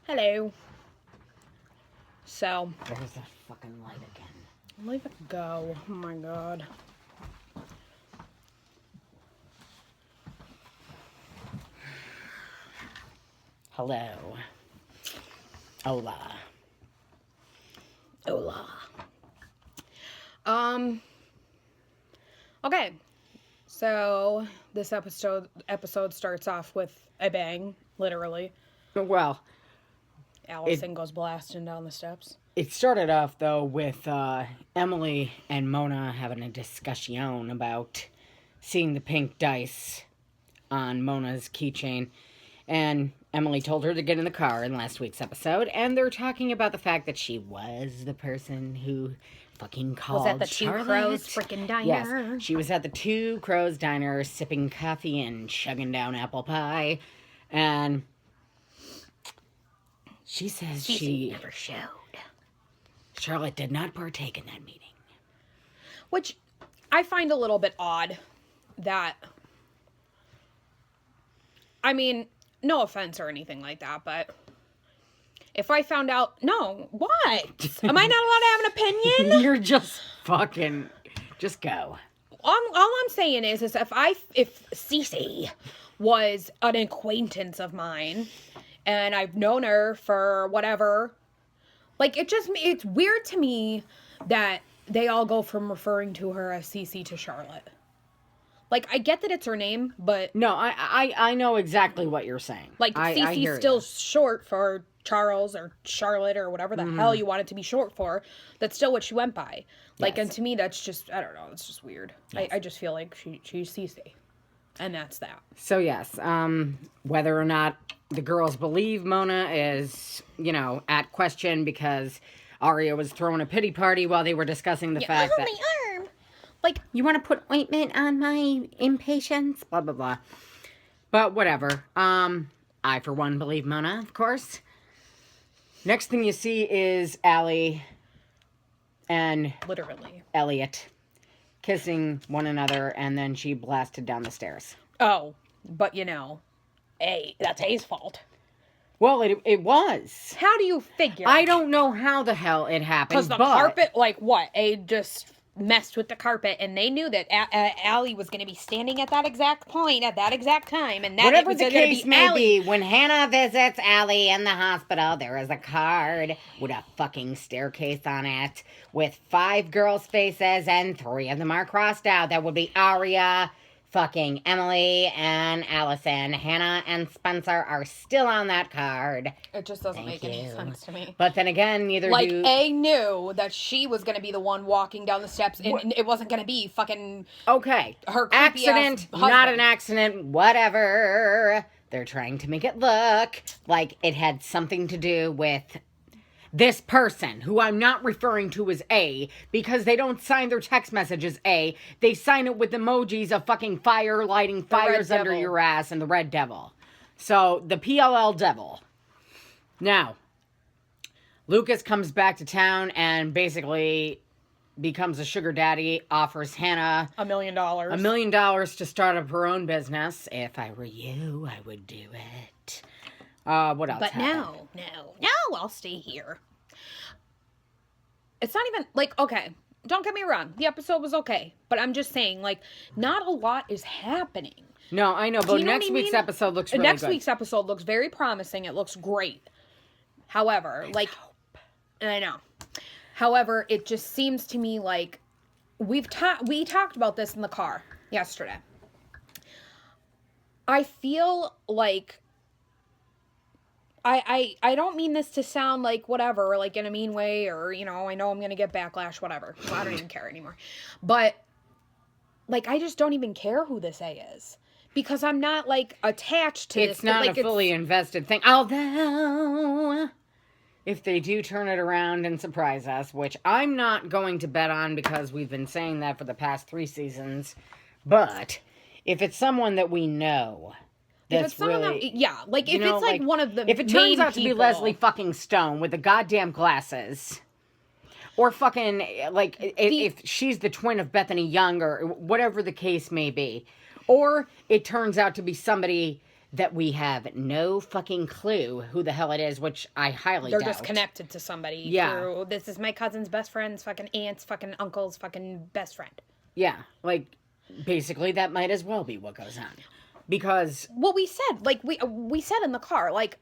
Hello. So. There's that fucking light again. Leave it go. Oh my god. Hello. Hola. Hola. Okay. So this episode starts off with a bang, literally. Well, Alison goes blasting down the steps. it started off, though, with Emily and Mona having a discussion about seeing the pink dice on Mona's keychain. And Emily told her to get in the car in last week's episode. And they're talking about the fact that she was the person who fucking called Was at the Charlotte. Two Crows freaking diner. Yes, she was at the Two Crows diner sipping coffee and chugging down apple pie. And she says she never showed. Charlotte did not partake in that meeting. Which I find a little bit odd that, I mean, no offense or anything like that, but if I found out, no, what? Am I not allowed to have an opinion? You're just fucking, just go. All I'm saying is if Cece was an acquaintance of mine and I've known her for whatever, like, it's weird to me that they all go from referring to her as Cece to Charlotte. Like, I get that it's her name, but... No, I know exactly what you're saying. Like, Cece's still short for Charles or Charlotte or whatever the hell you want it to be short for. That's still what she went by. Like, and to me, that's just, I don't know, it's just weird. Yes. I just feel like she's Cece. And that's that. So, yes, whether or not the girls believe Mona is, at question because Aria was throwing a pity party while they were discussing the fact that... my arm! Like, you want to put ointment on my impatience? Blah, blah, blah. But whatever. I, for one, believe Mona, of course. Next thing you see is Allie and... literally. Elliot kissing one another, and then she blasted down the stairs. Oh, but that's A's fault. Well, it was. How do you figure? I don't know how the hell it happened, because the carpet, A just messed with the carpet, and they knew that Allie was going to be standing at that exact point at that exact time, and that whatever the case may be, when Hanna visits Allie in the hospital, there is a card with a fucking staircase on it with 5 girls' faces, and 3 of them are crossed out. That would be Aria, fucking Emily, and Alison. Hanna and Spencer are still on that card. It just doesn't make any sense to me. But then again, neither do... A knew that she was going to be the one walking down the steps, and it wasn't going to be fucking... Okay. Her accident, not an accident, whatever. They're trying to make it look like it had something to do with... this person, who I'm not referring to as A, because they don't sign their text messages A. They sign it with emojis of fucking fire lighting fires under your ass and the red devil. So, the PLL devil. Now, Lucas comes back to town and basically becomes a sugar daddy, offers Hanna $1 million. $1 million to start up her own business. If I were you, I would do it. What else? But happened? no, I'll stay here. It's not even, okay, don't get me wrong. The episode was okay. But I'm just saying, not a lot is happening. No, I know, but next week's episode looks really good. Next week's episode looks very promising. It looks great. However, and I know. However, it just seems to me like we talked about this in the car yesterday. I feel like I don't mean this to sound like whatever, in a mean way, or, I know I'm going to get backlash, whatever. So I don't even care anymore. But, I just don't even care who this A is. Because I'm not, attached to it's this. Not a fully invested thing. Although, if they do turn it around and surprise us, which I'm not going to bet on because we've been saying that for the past 3 seasons. But, if it's someone that we know... If it's really, if it's one of the if it turns out to be Leslie fucking Stone with the goddamn glasses, or fucking, if she's the twin of Bethany Young, or whatever the case may be, or it turns out to be somebody that we have no fucking clue who the hell it is, which I highly They're doubt. just connected to somebody. Yeah. Through, this is my cousin's best friend's fucking aunt's fucking uncle's fucking best friend. Yeah, like, basically that might as well be what goes on. Because... Well, we said, like, we said in the car, like,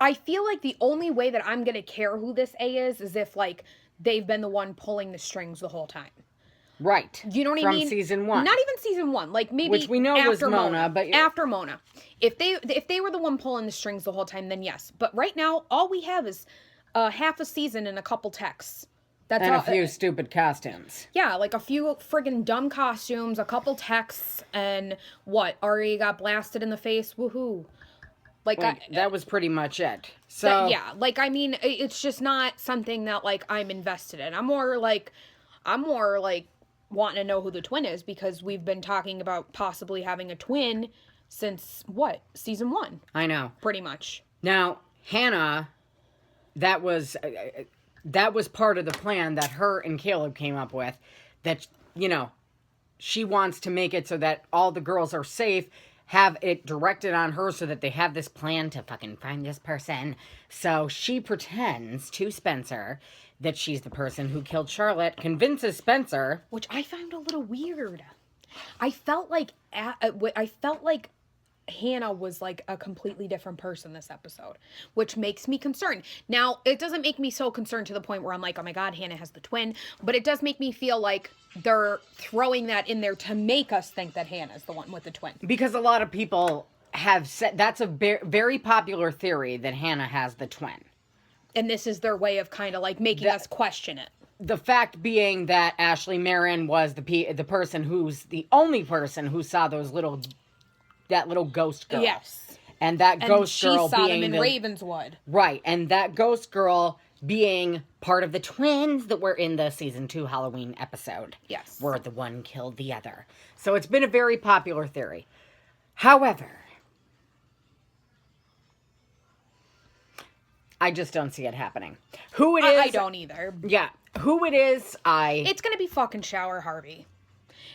I feel like the only way that I'm gonna care who this A is if, like, they've been the one pulling the strings the whole time. Right. You know what I mean? From season 1. Not even season 1. Like, maybe which we know was Mona, but... After Mona. If they were the one pulling the strings the whole time, then yes. But right now, all we have is half a season and a couple texts. That's and all, a few stupid costumes. Yeah, like a few friggin' dumb costumes, a couple texts, and what? Ari got blasted in the face? Woohoo. Like, that was pretty much it. So... yeah, like, I mean, it's just not something that, like, I'm invested in. I'm more like... wanting to know who the twin is because we've been talking about possibly having a twin since what? Season 1. I know. Pretty much. Now, Hanna, that was part of the plan that her and Caleb came up with, that, you know, she wants to make it so that all the girls are safe, have it directed on her so that they have this plan to fucking find this person. So she pretends to Spencer that she's the person who killed Charlotte, convinces Spencer. Which I found a little weird. I felt like Hanna was like a completely different person this episode, which makes me concerned. Now, it doesn't make me so concerned to the point where I'm like, oh my God, Hanna has the twin, but it does make me feel like they're throwing that in there to make us think that Hannah's the one with the twin. Because a lot of people have said, that's a very popular theory, that Hanna has the twin. And this is their way of kind of like making us question it. The fact being that Ashley Marin was the person who's the only person who saw that little ghost girl. Yes. And that ghost girl she saw being them in Ravenswood. Right. And that ghost girl being part of the twins that were in the season 2 Halloween episode. Yes. Where the one killed the other. So it's been a very popular theory. However, I just don't see it happening. Who it is... I don't either. Yeah. Who it is, It's gonna be fucking Shower Harvey.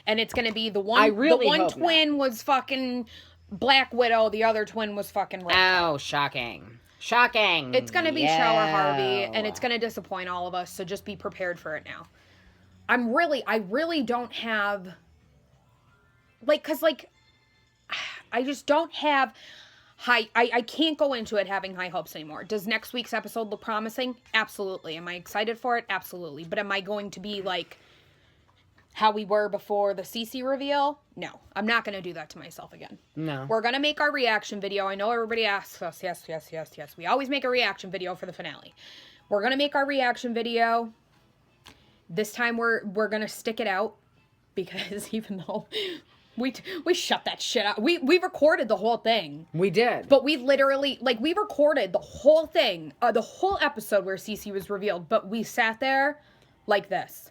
And it's gonna be the one... I really the one hope twin not. Was fucking Black Widow. The other twin was fucking Red. Oh, shocking. Shocking. It's gonna be Shower Harvey. And it's gonna disappoint all of us. So just be prepared for it now. I really don't have... Like, because, like... I just don't have... I can't go into it having high hopes anymore. Does next week's episode look promising? Absolutely. Am I excited for it? Absolutely. But am I going to be like how we were before the Cece reveal? No. I'm not going to do that to myself again. No. We're going to make our reaction video. I know everybody asks us. Yes. We always make a reaction video for the finale. We're going to make our reaction video. This time we're going to stick it out because even though... We shut that shit out. We recorded the whole thing. We did. But we literally, like, we recorded the whole thing, the whole episode where Cece was revealed, but we sat there like this.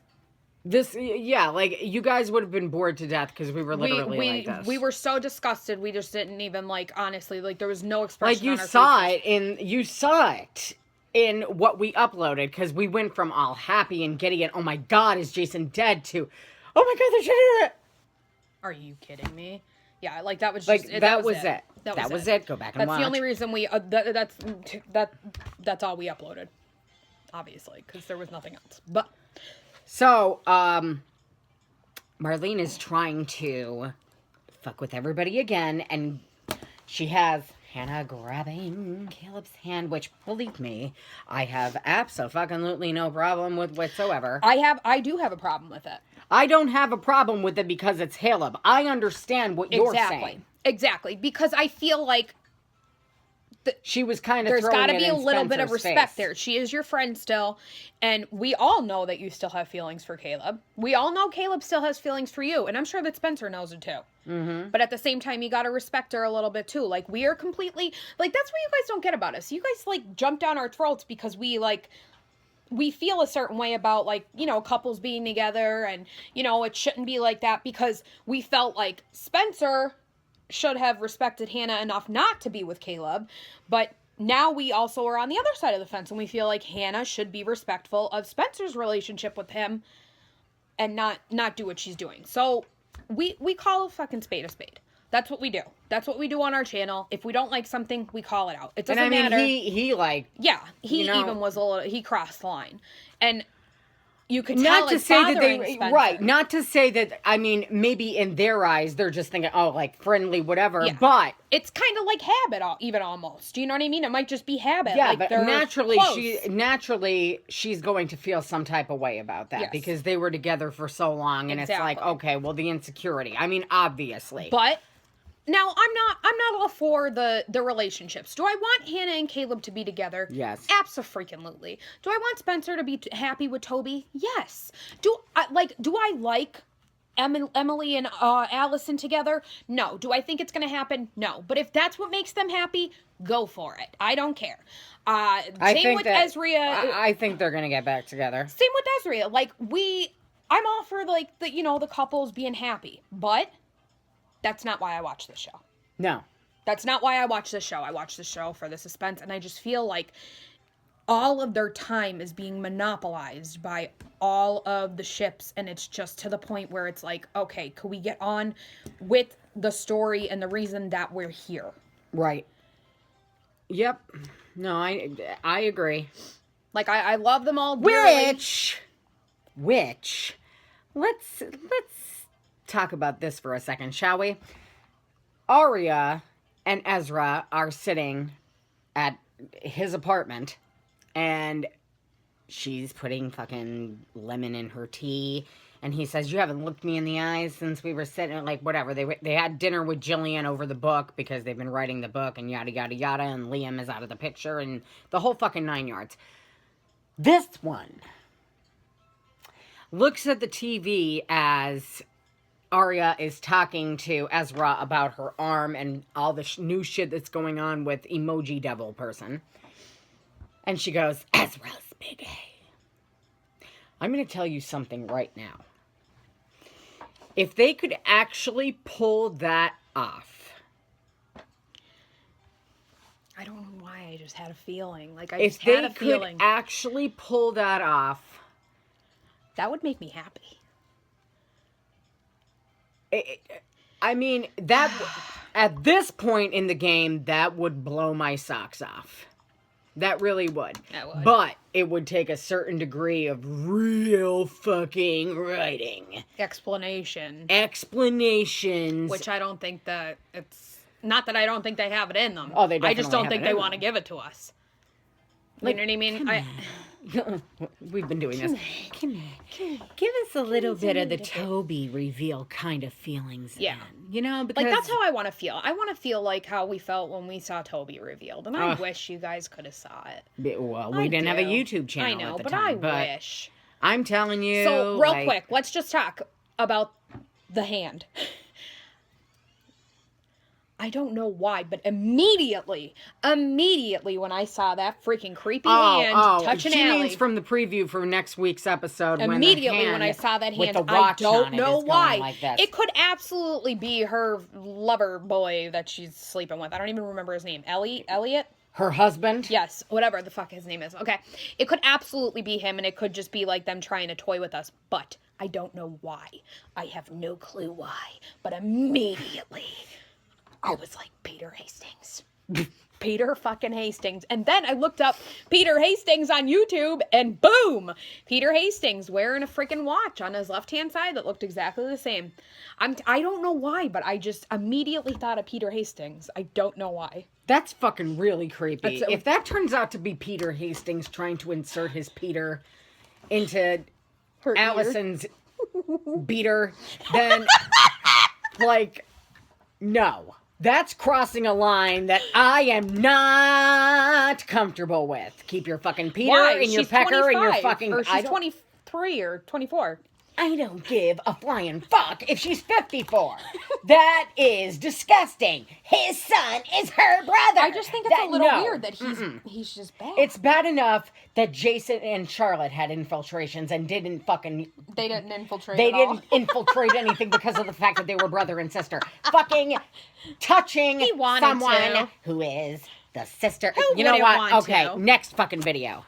Yeah, like, you guys would have been bored to death because we were literally like this. We were so disgusted, we just didn't even, like, honestly, like, there was no expression on our faces. You saw it in what we uploaded, because we went from all happy and giddy and, oh my God, is Jason dead, to, oh my God, they're shooting it. Are you kidding me? Yeah, like that was just like that was it. That was it. Go back and watch. That's the only reason we that's all we uploaded, obviously, because there was nothing else. But so Marlene is trying to fuck with everybody again, and she has Hanna grabbing Caleb's hand, which, believe me, I have absolutely no problem with whatsoever. I do have a problem with it. I don't have a problem with it because it's Caleb. I understand what you're saying. Exactly. Because I feel like she was kind of there's got to be a little bit of Spencer's respect face. there. She is your friend still, and we all know that you still have feelings for Caleb. We all know Caleb still has feelings for you, and I'm sure that Spencer knows it too. Mm-hmm. But at the same time, you got to respect her a little bit too. Like, we are completely, like, that's what you guys don't get about us. You guys, like, jump down our throats because we feel a certain way about, like, you know, couples being together, and, you know, it shouldn't be like that because we felt like Spencer should have respected Hanna enough not to be with Caleb, but now we also are on the other side of the fence, and we feel like Hanna should be respectful of Spencer's relationship with him and not do what she's doing. So we call a fucking spade a spade. That's what we do. That's what we do on our channel. If we don't like something, we call it out. It doesn't And I mean, matter. he like... Yeah, he you know, even was a little... He crossed the line. And you could not tell to it's say that bothering they... Spencer. Right, not to say that, I mean, maybe in their eyes, they're just thinking, oh, like, friendly, whatever, Yeah. but... It's kind of like habit, even almost. Do you know what I mean? It might just be habit. Yeah, like but they're close. naturally she's going to feel some type of way about that Yes. because they were together for so long, and it's like, Exactly. okay, well, the insecurity. I mean, obviously. But now I'm not all for the relationships. Do I want Hannah and Caleb to be together? Yes. Absolutely. Do I want Spencer to be happy with Toby? Yes. Do I like Emily and Alison together? No. Do I think it's going to happen? No. But if that's what makes them happy, go for it. I don't care. Same with Ezria. I think they're going to get back together. Same with Ezria. Like, I'm all for, like, the couples being happy. But that's not why I watch this show. No. That's not why I watch this show. I watch this show for the suspense, and I just feel like all of their time is being monopolized by all of the ships, and it's just to the point where it's like, okay, could we get on with the story and the reason that we're here? Right. Yep. No, I agree. Like, I love them all dearly. Which, let's talk about this for a second, shall we? Arya and Ezra are sitting at his apartment, and she's putting fucking lemon in her tea, and he says, you haven't looked me in the eyes since we were sitting, like, whatever. They had dinner with Jillian over the book, because they've been writing the book, and yada, yada, yada, and Liam is out of the picture, and the whole fucking 9 yards. This one looks at the TV as Arya is talking to Ezra about her arm and all the new shit that's going on with Emoji Devil person. And she goes, Ezra's big A. I'm going to tell you something right now. If they could actually pull that off. I don't know why, I just had a feeling. Like, I If just had they a feeling. could actually pull that off. That would make me happy. I mean, that at this point in the game, that would blow my socks off. That really would. That would. But it would take a certain degree of real fucking writing. Explanations. Which I don't think that it's... Not that I don't think they have it in them. Oh, they definitely I just don't have think it they in want to them. give it to us. Like, you know what I mean? We've been doing this. Give us a little bit of the Toby reveal kind of feelings. Yeah. Then, you know, because... Like, that's how I want to feel. I want to feel like how we felt when we saw Toby revealed. And I wish you guys could have saw it. Well, we didn't have a YouTube channel I know, at the but time. I wish. I'm telling you. So, real quick, let's just talk about the hand. I don't know why, but immediately when I saw that freaking creepy hand touching she Allie. means from the preview for next week's episode. Immediately when I saw that with hand, the watch I on don't it know is why. going like this. It could absolutely be her lover boy that she's sleeping with. I don't even remember his name. Elliot? Her husband? Yes, whatever the fuck his name is. Okay. It could absolutely be him, and it could just be like them trying to toy with us, but I don't know why. I have no clue why. But immediately, I was like, Peter Hastings. Peter fucking Hastings. And then I looked up Peter Hastings on YouTube, and boom! Peter Hastings wearing a freaking watch on his left-hand side that looked exactly the same. I don't know why, but I just immediately thought of Peter Hastings. I don't know why. That's fucking really creepy. That's- If that turns out to be Peter Hastings trying to insert his Peter into Her ear. Alison's beater, then, like, no. That's crossing a line that I am not comfortable with. Keep your fucking Peter Why? and your She's pecker 25, and your fucking... or she's 23 or 24. I don't give a flying fuck if she's 54. That is disgusting. His son is her brother. I just think it's a little weird that he's just bad. It's bad enough that Jason and Charlotte had infiltrations and didn't fucking... They didn't infiltrate They at all. didn't infiltrate anything because of the fact that they were brother and sister. Fucking touching He wanted someone to. who is the sister. Who You know wouldn't what? want Okay, to? next fucking video.